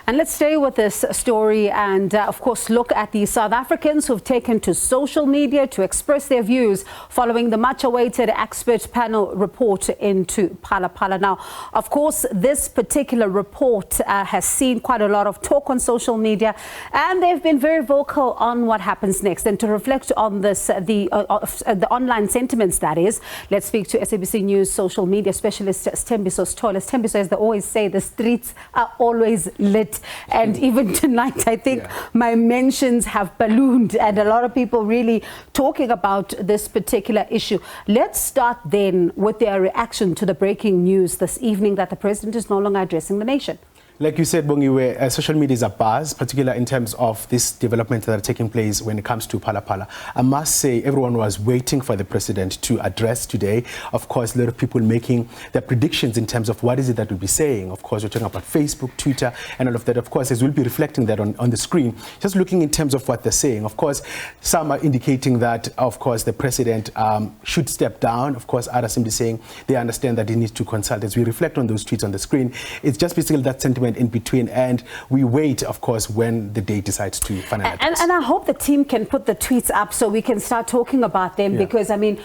And let's stay with this story and, of course, look at the South Africans who've taken to social media to express their views following the much-awaited expert panel report into Phala Phala. Now, of course, this particular report has seen quite a lot of talk on social media, and they've been very vocal on what happens next. And to reflect on this, the online sentiments, that is, let's speak to SABC News social media specialist Sthembiso Sithole. Sthembiso, as they always say, the streets are always lit. And even tonight, I think my mentions have ballooned, and a lot of people really talking about this particular issue. Let's start then with their reaction to the breaking news this evening that the president is no longer addressing the nation. Like you said, Bongi, where social media is a buzz, particularly in terms of this development that are taking place when it comes to Phala Phala. I must say everyone was waiting for the president to address today. Of course, a lot of people making their predictions in terms of what is it that we'll be saying. Of course, we're talking about Facebook, Twitter, and all of that. Of course, as we'll be reflecting that on the screen, just looking in terms of what they're saying. Of course, some are indicating that, of course, the president should step down. Of course, others seem to be saying they understand that he needs to consult. As we reflect on those tweets on the screen, it's just basically that sentiment in between, and we wait, of course, when the day decides to finally and I hope the team can put the tweets up so we can start talking about them, because I mean,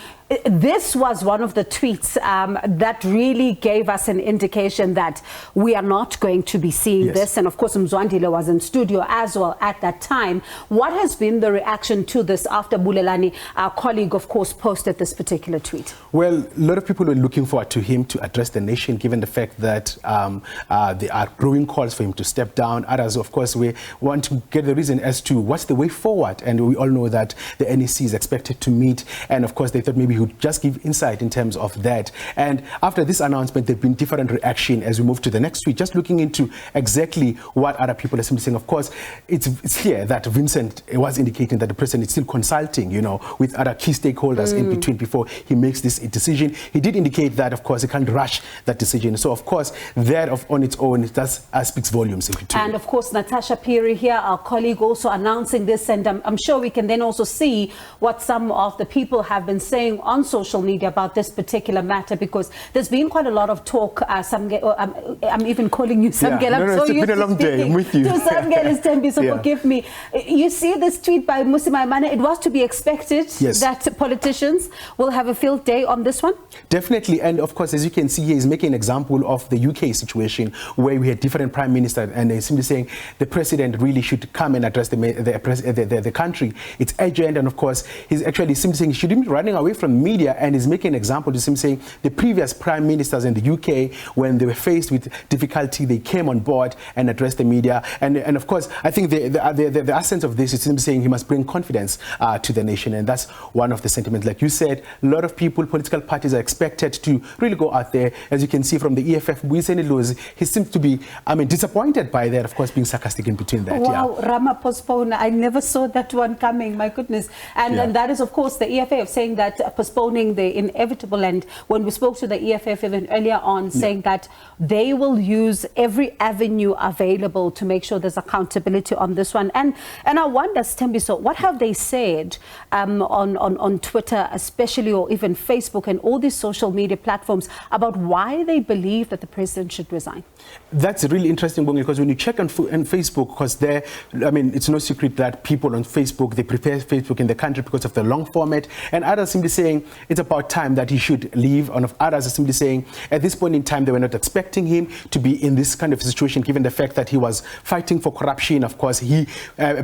this was one of the tweets that really gave us an indication that we are not going to be seeing this. And of course, Mzwandile was in studio as well at that time. What has been the reaction to this after Bulelani, our colleague, of course, posted this particular tweet? Well, a lot of people were looking forward to him to address the nation, given the fact that there are growing calls for him to step down. Others, of course, we want to get the reason as to what's the way forward. And we all know that the NEC is expected to meet. And of course, they thought maybe he would just give insight in terms of that. And after this announcement, there have been different reaction as we move to the next tweet, just looking into exactly what other people are simply saying. Of course, it's clear that Vincent was indicating that the president is still consulting, you know, with other key stakeholders in between before he makes this decision. He did indicate that, of course, he can't rush that decision. So, of course, that on its own, that speaks volumes in between. And, of course, Natasha Piri here, our colleague, also announcing this. And I'm sure we can then also see what some of the people have been saying on social media about this particular matter, because there's been quite a lot of talk. I'm even calling you Samgel. It's been a long day. I'm with you. To Samgel, Sthembiso, forgive me. You see this tweet by Musimaimane, it was to be expected that politicians will have a field day on this one? Definitely. And of course, as you can see here, he's making an example of the UK situation where we had different prime ministers, and they simply saying the president really should come and address the country. It's urgent. And of course, he's actually simply saying he shouldn't be running away from media, and he's making an example to him saying the previous prime ministers in the UK, when they were faced with difficulty, they came on board and addressed the media. And of course, I think the essence of this is simply saying he must bring confidence to the nation, and that's one of the sentiments. Like you said, a lot of people, political parties are expected to really go out there. As you can see from the EFF, he seems to be, disappointed by that, of course, being sarcastic in between that. Wow, Rama postpone. I never saw that one coming, my goodness. And that is, of course, the EFF saying that postponing the inevitable. And when we spoke to the EFF even earlier on, saying that they will use every avenue available to make sure there's accountability on this one. And I wonder, Sthembiso, what have they said on Twitter, especially, or even Facebook and all these social media platforms, about why they believe that the president should resign? That's really interesting, Bongi, because when you check on Facebook, because it's no secret that people on Facebook, they prefer Facebook in the country because of the long format, and others simply saying it's about time that he should leave. And others are simply saying at this point in time they were not expecting him to be in this kind of situation, given the fact that he was fighting for corruption. Of course, he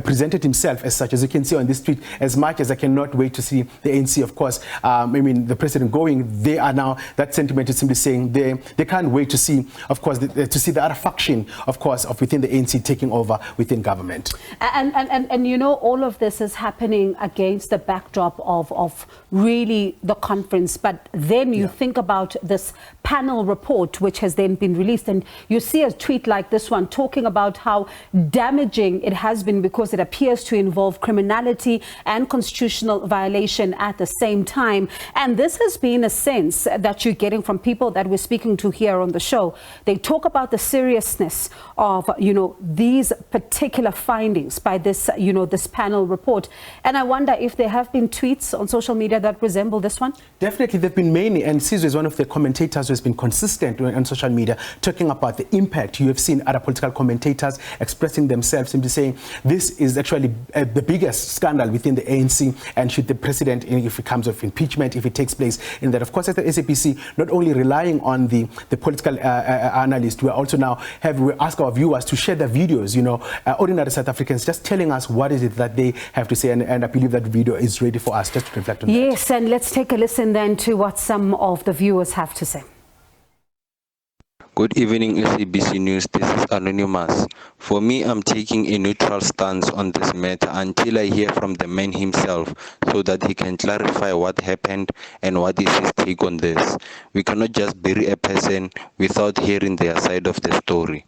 presented himself as such. As you can see on this tweet, as much as I cannot wait to see the ANC, of course, the president going, they are now, that sentiment is simply saying they can't wait to see, of course, to see the other faction, of course, of within the ANC taking over within government. And you know, all of this is happening against the backdrop of really the conference. But then you think about this panel report, which has then been released, and you see a tweet like this one talking about how damaging it has been because it appears to involve criminality and constitutional violation at the same time. And this has been a sense that you're getting from people that we're speaking to here on the show. They talk about the seriousness of, these particular findings by this, this panel report. And I wonder if there have been tweets on social media that resemble resemble this one? Definitely, there have been many, and Sizwe is one of the commentators who has been consistent on social media, talking about the impact. You have seen other political commentators expressing themselves, simply saying this is actually the biggest scandal within the ANC, and should the president, if it comes of impeachment, if it takes place, in that, of course, at the SABC, not only relying on the political analyst, we also now we ask our viewers to share their videos, ordinary South Africans, just telling us what is it that they have to say, and I believe that video is ready for us just to reflect on that. Yes, and let's take a listen then to what some of the viewers have to say. Good evening, SABC News. This is Anonymous. For me, I'm taking a neutral stance on this matter until I hear from the man himself, so that he can clarify what happened and what is his take on this. We cannot just bury a person without hearing their side of the story.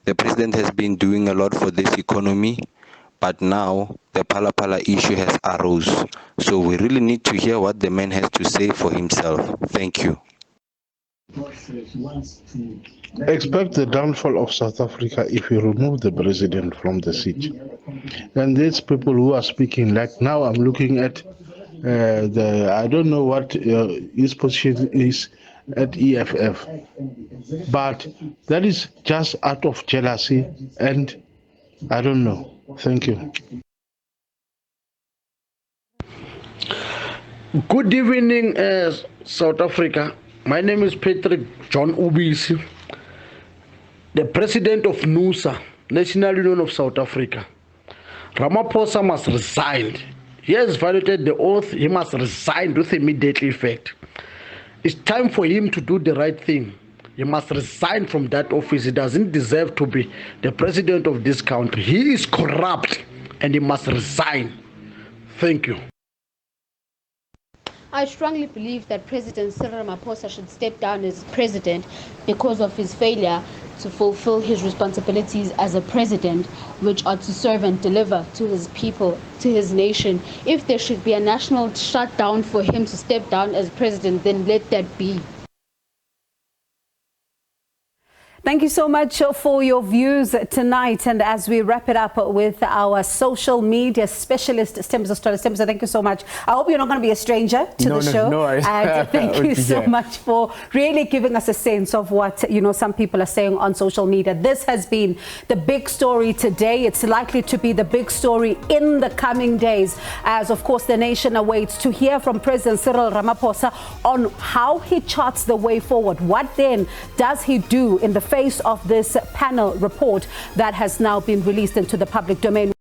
The president has been doing a lot for this economy, but now the Phala Phala issue has arose. So we really need to hear what the man has to say for himself. Thank you. Expect the downfall of South Africa if you remove the president from the seat. And these people who are speaking, like now I'm looking at I don't know what his position is at EFF, but that is just out of jealousy, and I don't know. Thank you. Good evening, South Africa. My name is Patrick John Ubisi, the president of NUSA, National Union of South Africa. Ramaphosa must resign. He has violated the oath. He must resign with immediate effect. It's time for him to do the right thing. He must resign from that office. He doesn't deserve to be the president of this country. He is corrupt and he must resign. Thank you. I strongly believe that President Cyril Ramaphosa should step down as president because of his failure to fulfill his responsibilities as a president, which are to serve and deliver to his people, to his nation. If there should be a national shutdown for him to step down as president, then let that be. Thank you so much for your views tonight. And as we wrap it up with our social media specialist, Sthembiso Sithole. Sthembiso, thank you so much. I hope you're not going to be a stranger to the show. No, and thank you so much for really giving us a sense of what, some people are saying on social media. This has been the big story today. It's likely to be the big story in the coming days, as, of course, the nation awaits to hear from President Cyril Ramaphosa on how he charts the way forward. What then does he do in the face of this panel report that has now been released into the public domain?